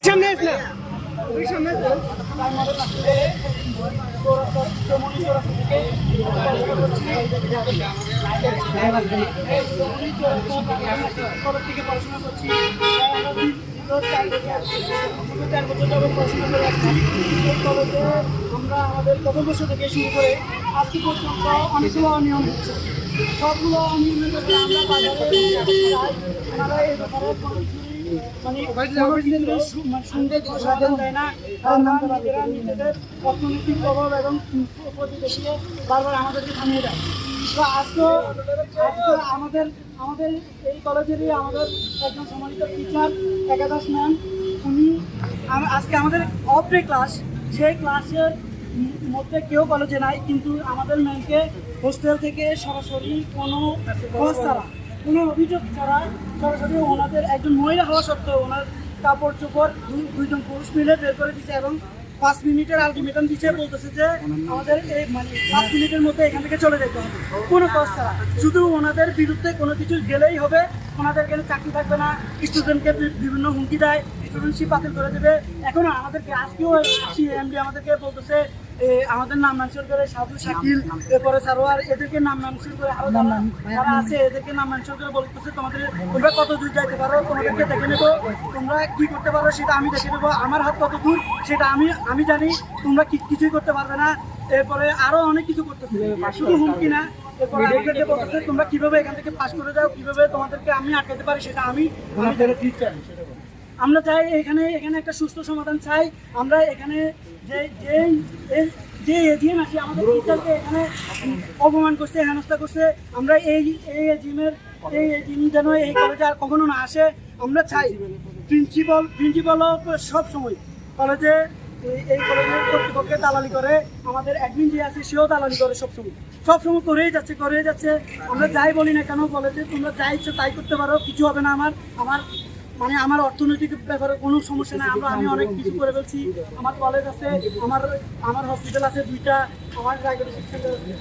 সামনে আস না, ওই সামনে তো থেকে পড়াশোনা করছি। 4 বছর যাবত পড়াশোনা করে আসছি। এই কলেজে আমরা আমাদের প্রথম বছর থেকে শুরু করে আজকে পর্যন্ত অনেকগুলো অনিয়ম হচ্ছে। সবগুলো অনিয়মের ব্যাপারে আমরা বাজারে যাই, ওনারা এই ব্যাপারে শুনতে সাধন দেয় না। নিজেরা নিজেদের অর্থনৈতিক প্রভাব এবং প্রতিবেশীকে বারবার আমাদেরকে থামিয়ে দেয়। তো আজকে আমাদের আমাদের এই কলেজেরই আমাদের একজন সম্মানিত টিচার একাদশ ম্যাম, উনি আজকে আমাদের অফ ডে ক্লাস, সেই ক্লাসের মধ্যে কেউ কলেজে নাই, কিন্তু আমাদের ম্যামকে হোস্টেল থেকে সরাসরি কোনো খোঁজ ছাড়া, কোনো অভিযোগ ছাড়া সরাসরি ওনাদের একজন মহিলা হওয়া সত্ত্বেও ওনার কাপড় চোপড় দুইজন পুরুষ মিলে বের করে দিচ্ছে এবং 5 মিনিটের আলটিমেটাম দিচ্ছে, বলতেছে যে আমাদের এই 5 মিনিটের মধ্যে এখান থেকে চলে যেতে হবে কোনো খোঁজ ছাড়া। শুধু ওনাদের বিরুদ্ধে কোনো কিছু গেলেই হবে, ওনাদের গেলে চাকরি থাকবে না, স্টুডেন্টকে বিভিন্ন হুমকি দেয়, স্টুডেন্টশিপ বাতিল করে দেবে। এখনো আমাদেরকে আজকেও এমডি আমাদেরকে বলতেছে আমাদের নাম মেনশন করে সাধু শাকিল, এরপরে সারোয়ার, এদেরকে নাম মেনশন করে আরো যারা আছে এদেরকে নাম মেনশন করে বলতেছে তোমরা কত দূর যাইতে পারো, তোমাদেরকে দেখে নেবো, তোমরা কি করতে পারো সেটা আমি দেখে নেবো, আমার হাত কত দূর সেটা আমি জানি, তোমরা কিছুই করতে পারবে না। এরপরে আরো অনেক কিছু করতেছে, শুধু হুমকি না। এরপরে আমাদেরকে বলতেছে তোমরা কিভাবে এখান থেকে পাস করে যাও, কিভাবে তোমাদেরকে আমি আটকাতে পারি সেটা আমি আমরা চাই। এখানে একটা সুস্থ সমাধান চাই আমরা। এখানে যে এজিএম আছে আমাদের টিচারকে এখানে অপমান করছে, হেনস্থা করছে, আমরা এই এজিএম যেন এই কলেজে আর কখনো না আসে আমরা চাই। প্রিন্সিপালও সব সময় কলেজে এই কলেজের কর্তৃপক্ষে দালালি করে, আমাদের অ্যাডমিন যে আছে সেও দালালি করে, সবসময় করেই যাচ্ছে। আমরা যাই বলি না কেন কলেজে তোমরা যা ইচ্ছে তাই করতে পারো, কিছু হবে না। আমার অর্থনৈতিক ব্যাপারে কোনো সমস্যা নেই, আমি অনেক কিছু করে ফেলছি। আমার কলেজ আছে, আমার হসপিটাল আছে 2টা, আমার ডায়াগনস্টিক সেন্টার আছে।